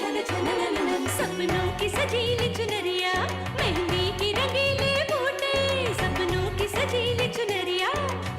छन छन नन सपनों की सजीली चुनरिया मेहंदी की रंगीले बूटे सपनों की सजीली चुनरिया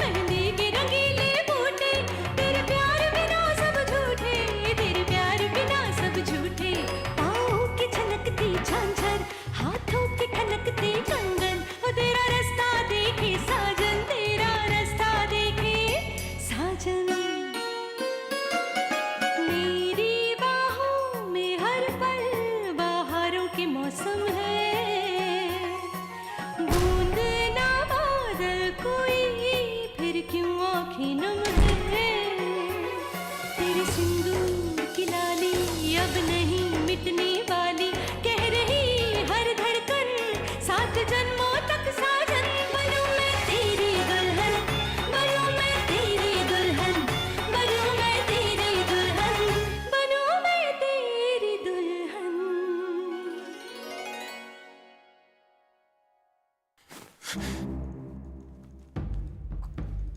मेहंदी की रंगीले बूटे तेरे प्यार बिना सब झूठे तेरे प्यार बिना सब झूठे पाँव की छनकती झांझर हाथों की खनकती कंगन वो तेरा रास्ता देखे साजन तेरा रास्ता देखे साजन मौसम है बूंद ना बादल कोई फिर क्यों आँखें नम है तेरे सिंदूर की लाली अब नहीं मिटने वाली कह रही हर धड़कन 7 जन्मों तक साजन बनूं मैं तेरी दुल्हन बनूं मैं तेरी दुल्हन बनूं मैं तेरी दुल्हन बनूं मैं तेरी दुल्हन।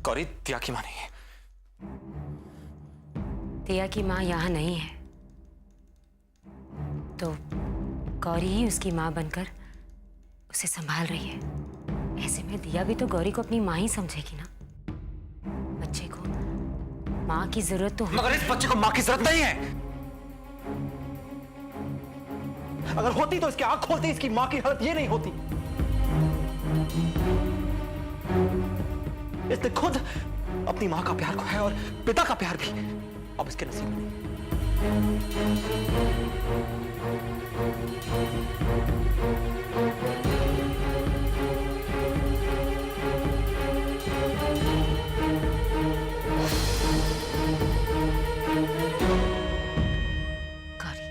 गौरी दिया की मां नहीं है। दिया की मां यहां नहीं है तो गौरी ही उसकी मां बनकर उसे संभाल रही है। ऐसे में दिया भी तो गौरी को अपनी मां ही समझेगी ना। बच्चे को मां की जरूरत तो मगर इस बच्चे को मां की जरूरत नहीं है। अगर होती तो इसकी आंख खोलती इसकी मां की हालत ये नहीं होती। इसने खुद अपनी मां का प्यार खोया और पिता का प्यार भी अब इसके नसीब में नहीं। गौरी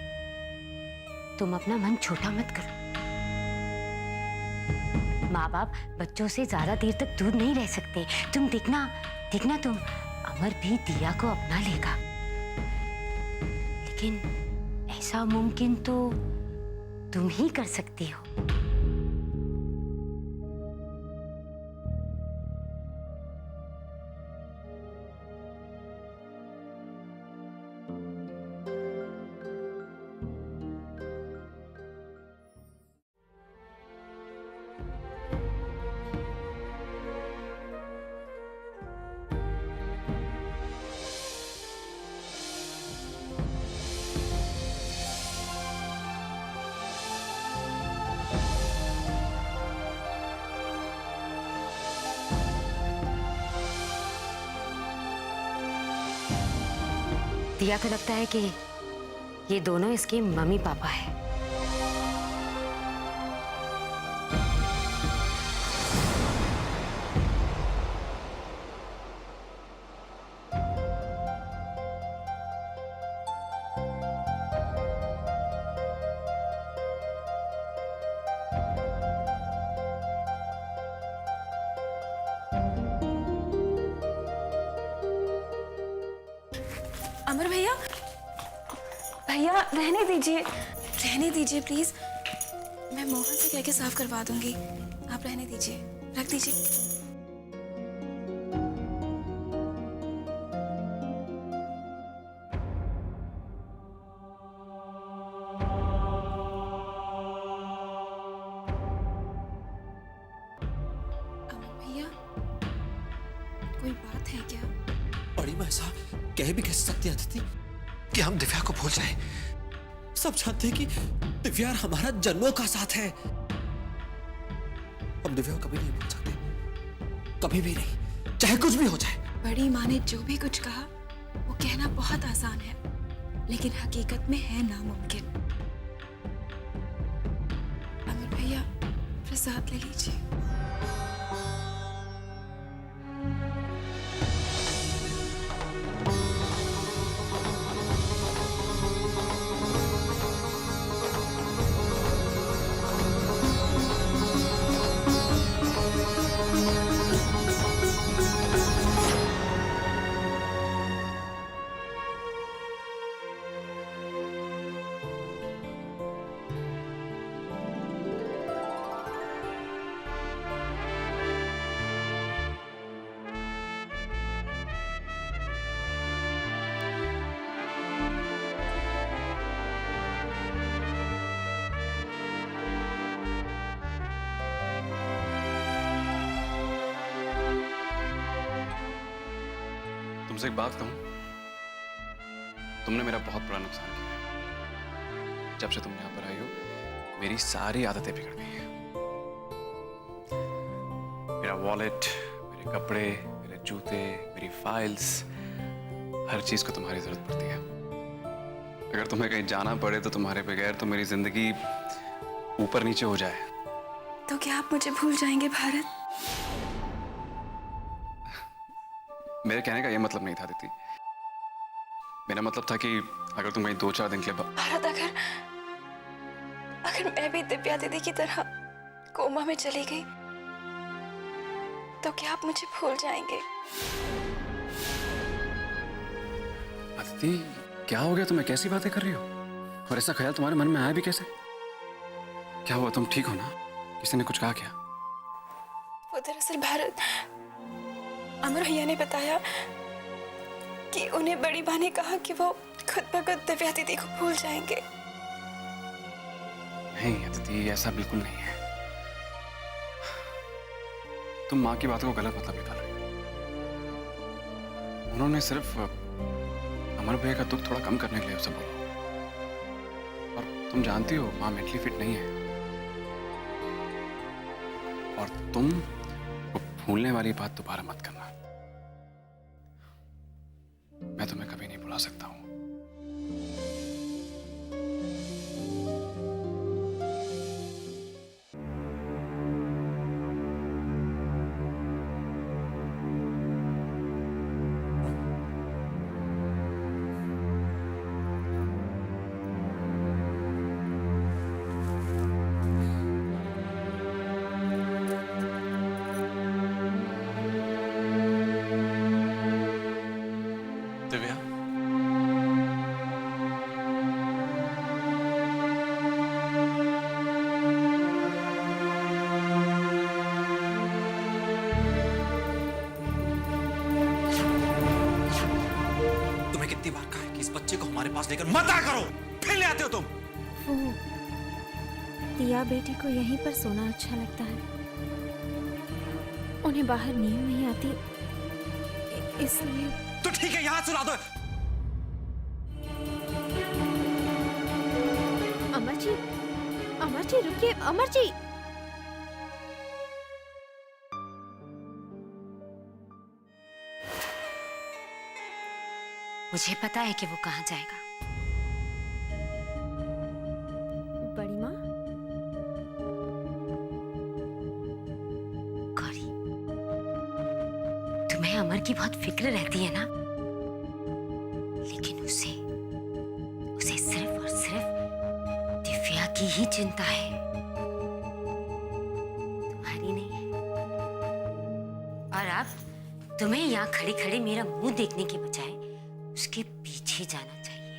तुम अपना मन छोटा मत करो। माँ बाप बच्चों से ज्यादा देर तक दूर नहीं रह सकते। तुम देखना देखना तुम अमर भी दिया को अपना लेगा लेकिन ऐसा मुमकिन तो तुम ही कर सकती हो। दिया को लगता है कि ये दोनों इसके मम्मी पापा हैं। अमर भैया भैया रहने दीजिए प्लीज। मैं मोहन से कह के साफ करवा दूंगी। आप रहने दीजिए, रख दीजिए। अमर भैया कोई बात है क्या? बड़ी मैं ऐसा कह भी कैसे सकती है अदिति कि हम दिव्या को भूल जाएं। सब जानते हैं कि दिव्या हमारा जन्मों का साथ है। हम दिव्या को कभी नहीं भूल सकते, कभी भी नहीं, चाहे कुछ भी हो जाए। बड़ी माँ ने जो भी कुछ कहा वो कहना बहुत आसान है लेकिन हकीकत में है नामुमकिन। अमर भैया फिर साथ ले लीजिए। तुमसे एक बात कहूं, तुमने मेरा बहुत बड़ा नुकसान किया है। जब से तुम यहाँ पर आई हो, मेरी सारी आदतें बिगड़ गई हैं। मेरा वॉलेट, मेरे कपड़े, मेरे जूते, मेरी फाइल्स, हर चीज को तुम्हारी जरूरत पड़ती है। अगर तुम्हें कहीं जाना पड़े तो तुम्हारे बगैर तो मेरी जिंदगी ऊपर नीचे हो जाए। तो क्या आप मुझे भूल जाएंगे भारत? मेरे कहने का यह मतलब नहीं था दीदी। मेरा मतलब था कि अगर तुम कहीं 2-4 दिन के लिए भारत, अगर मैं भी दिव्या दीदी की तरह कोमा में चली गई तो क्या आप मुझे भूल जाएंगे? अदिति, क्या हो गया तुम्हें? कैसी बातें कर रही हो? और ऐसा ख्याल तुम्हारे मन में आया भी कैसे? क्या हुआ? तुम ठीक हो ना? किसी ने कुछ कहा क्या? वो दरअसल भारत, अमर भैया ने बताया कि उन्हें बड़ी माँ ने कहा कि वो खुद ब खुद दिव्या दीदी को भूल जाएंगे। नहीं अदिति, ऐसा बिल्कुल नहीं है। तुम माँ की बातों को गलत मतलब निकाल रही हो। उन्होंने सिर्फ अमर भैया का दुख थोड़ा कम करने के लिए उसे बोला। और तुम जानती हो माँ मेंटली फिट नहीं है। और तुम वो भूलने वाली बात दोबारा मत करना। मैं तुम्हें कभी नहीं भुला सकता हूं। दिव्या, तुम्हें कितनी बार कहा है कि इस बच्चे को हमारे पास लेकर मत आया करो, फिर ले आते हो तुम। वो दिया बेटी को यहीं पर सोना अच्छा लगता है, उन्हें बाहर नींद नहीं आती, इसलिए। तो ठीक है, यहां सुला दो। अमर जी रुकिए, अमर जी। मुझे पता है कि वो कहाँ जाएगा। बड़ी माँ, गौरी, तुम्हें अमर की बहुत फिक्र रहती है ना, लेकिन उसे उसे सिर्फ और सिर्फ दिव्या की ही चिंता है, तुम्हारी नहीं है। और अब तुम्हें यहाँ खड़े खड़े मेरा मुंह देखने की बजाय उसके पीछे जाना चाहिए,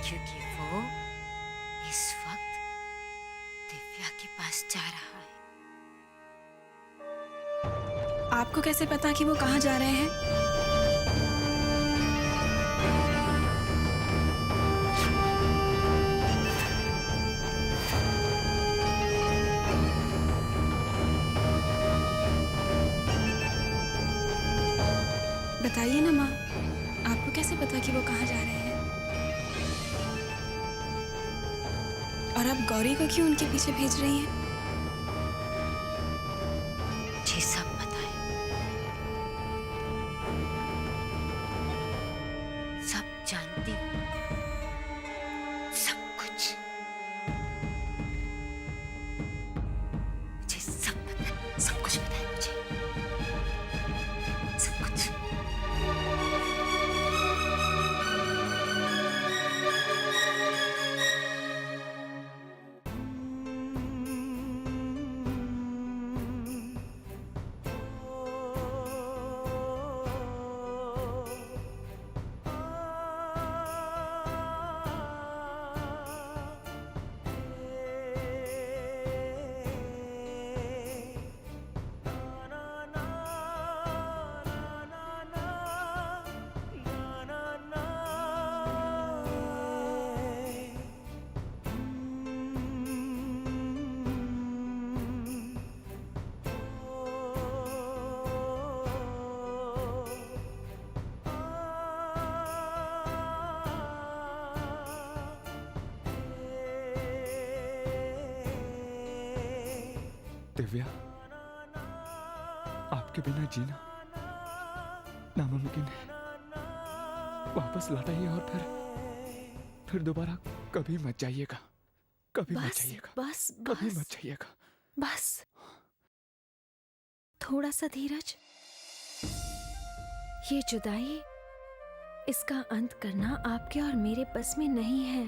क्योंकि वो इस वक्त दिव्या के पास जा रहा है। आपको कैसे पता कि वो कहाँ जा रहे हैं? बताइए ना माँ, आपको कैसे पता कि वो कहाँ जा रहे हैं? और आप गौरी को क्यों उनके पीछे भेज रही हैं? मुझे सब पता है, सब जानती हूँ, सब कुछ। मुझे सब पता है, सब कुछ पता है मुझे, सब कुछ। दिव्या, आपके बिना जीना नामुमकिन है। वापस लौट आइए और फिर दोबारा कभी मत जाइएगा, कभी मत जाइएगा, बस कभी बस मत जाइएगा। बस थोड़ा सा धीरज। ये जुदाई, इसका अंत करना आपके और मेरे बस में नहीं है।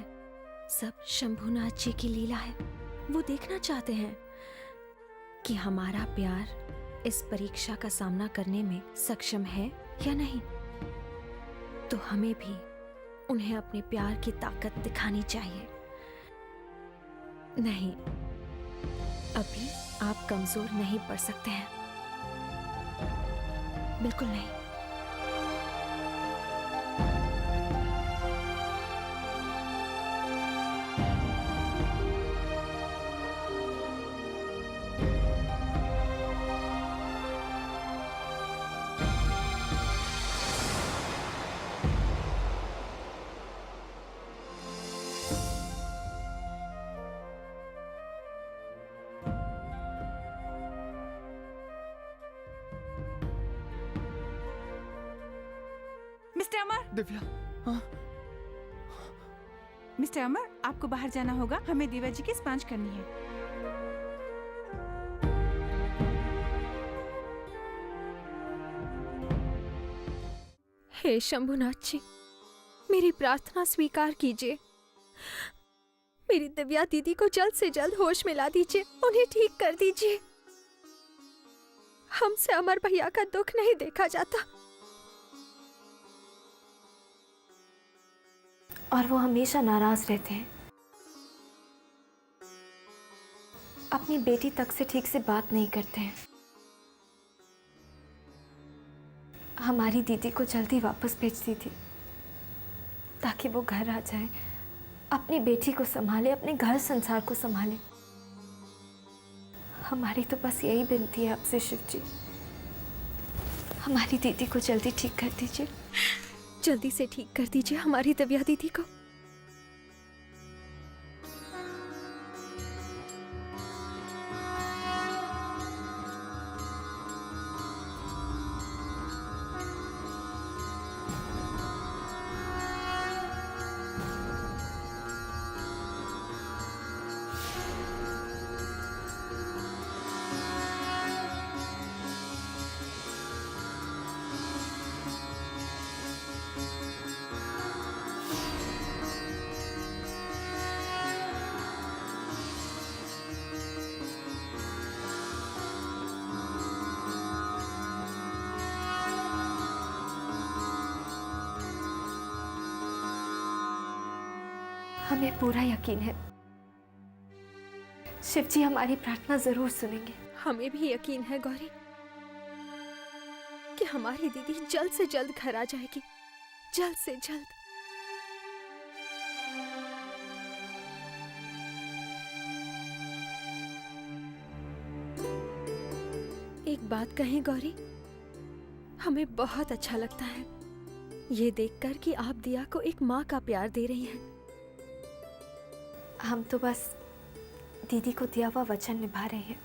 सब शंभुनाथ जी की लीला है। वो देखना चाहते हैं कि हमारा प्यार इस परीक्षा का सामना करने में सक्षम है या नहीं। तो हमें भी उन्हें अपने प्यार की ताकत दिखानी चाहिए। नहीं, अभी आप कमजोर नहीं पड़ सकते हैं, बिल्कुल नहीं। मिस्टर अमर, दिव्या, हाँ? मिस्टर अमर, आपको बाहर जाना होगा। हमें दिव्या जी की स्पंज करनी है। हे शंभुनाथ जी, मेरी प्रार्थना स्वीकार कीजिए। मेरी दिव्या दीदी को जल्द से जल्द होश में ला दीजिए, उन्हें ठीक कर दीजिए। हमसे अमर भैया का दुख नहीं देखा जाता और वो हमेशा नाराज रहते हैं। अपनी बेटी तक से ठीक से बात नहीं करते हैं। हमारी दीदी को जल्दी वापस भेज दी थी ताकि वो घर आ जाए, अपनी बेटी को संभाले, अपने घर संसार को संभाले। हमारी तो बस यही विनती है आपसे शिव जी, हमारी दीदी को जल्दी ठीक कर दीजिए। जल्दी से ठीक कर दीजिए हमारी दिव्या दीदी को। हमें पूरा यकीन है शिव जी हमारी प्रार्थना जरूर सुनेंगे। हमें भी यकीन है गौरी कि हमारी दीदी जल्द से जल्द घर आ जाएगी, जल्द से जल्द। एक बात कहें गौरी, हमें बहुत अच्छा लगता है ये देखकर कि आप दिया को एक माँ का प्यार दे रही हैं। हम तो बस दीदी को दिया हुआ वचन निभा रहे हैं।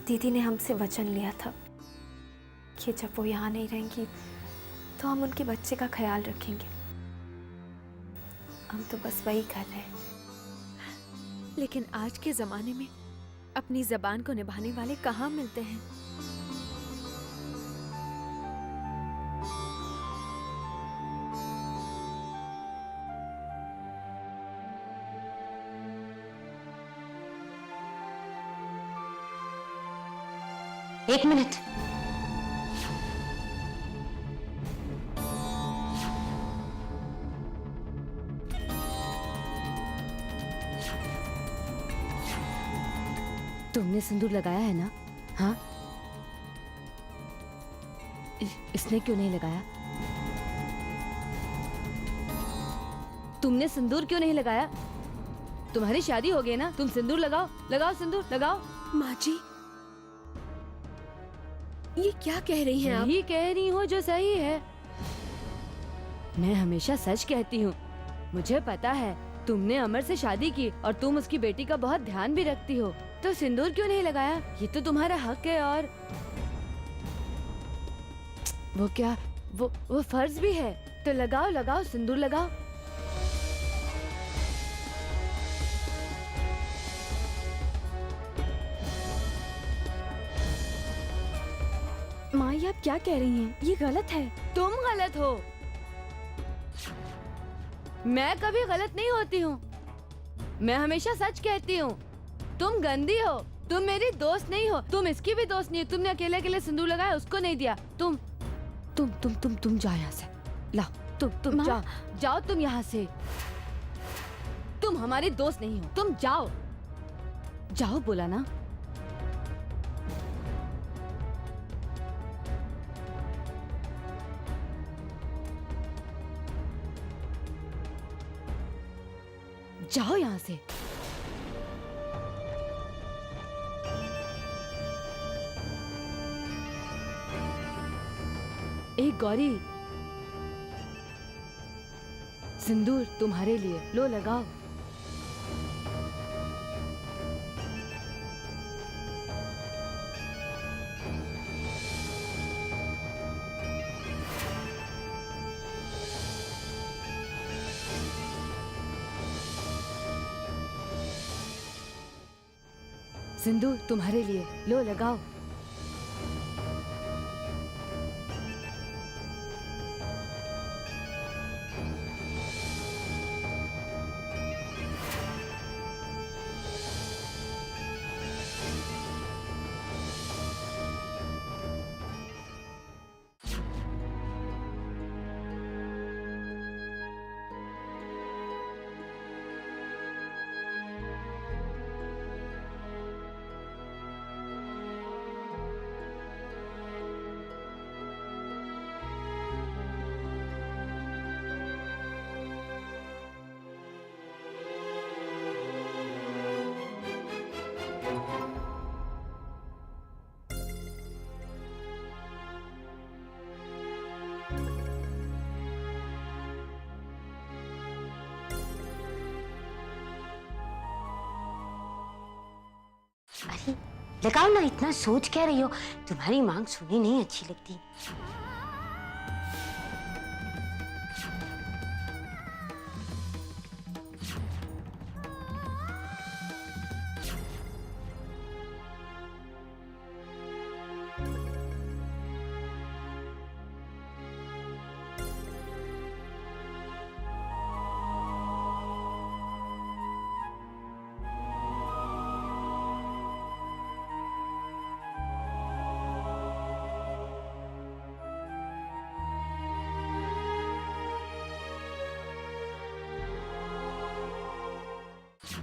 दीदी ने हमसे वचन लिया था कि जब वो यहाँ नहीं रहेंगी तो हम उनके बच्चे का ख्याल रखेंगे। हम तो बस वही कर रहे हैं। लेकिन आज के जमाने में अपनी जबान को निभाने वाले कहाँ मिलते हैं। एक मिनट, तुमने सिंदूर लगाया है ना? हाँ, इसने क्यों नहीं लगाया? तुमने सिंदूर क्यों नहीं लगाया? तुम्हारी शादी हो गई ना, तुम सिंदूर लगाओ, लगाओ सिंदूर लगाओ। माँ जी, ये क्या कह रही हैं आप? यही कह रही हूँ जो सही है। मैं हमेशा सच कहती हूँ। मुझे पता है तुमने अमर से शादी की और तुम उसकी बेटी का बहुत ध्यान भी रखती हो। तो सिंदूर क्यों नहीं लगाया? ये तो तुम्हारा हक है। और वो क्या, वो फर्ज भी है। तो लगाओ लगाओ, सिंदूर लगाओ। माँ, ये आप क्या कह रही हैं? ये गलत है। तुम गलत हो। मैं कभी गलत नहीं होती हूँ। मैं हमेशा सच कहती हूँ। तुम गंदी हो, तुम मेरी दोस्त नहीं हो, तुम इसकी भी दोस्त नहीं हो। तुमने अकेले अकेले सिंदूर लगाया, उसको नहीं दिया। तुम जाओ यहाँ से। लाओ, तुम जाओ तुम यहाँ से। तुम हमारी दोस्त नहीं हो, तुम जाओ। जाओ बोला ना। जाओ यहाँ से। एक गौरी, सिंदूर तुम्हारे लिए, लो लगाओ। सिंदूर तुम्हारे लिए, लो लगाओ। अरे लगाओ ना, इतना सोच क्या रही हो? तुम्हारी मांग सुनी नहीं अच्छी लगती।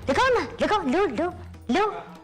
लगाओ ना, लगाओ, लो लो लो।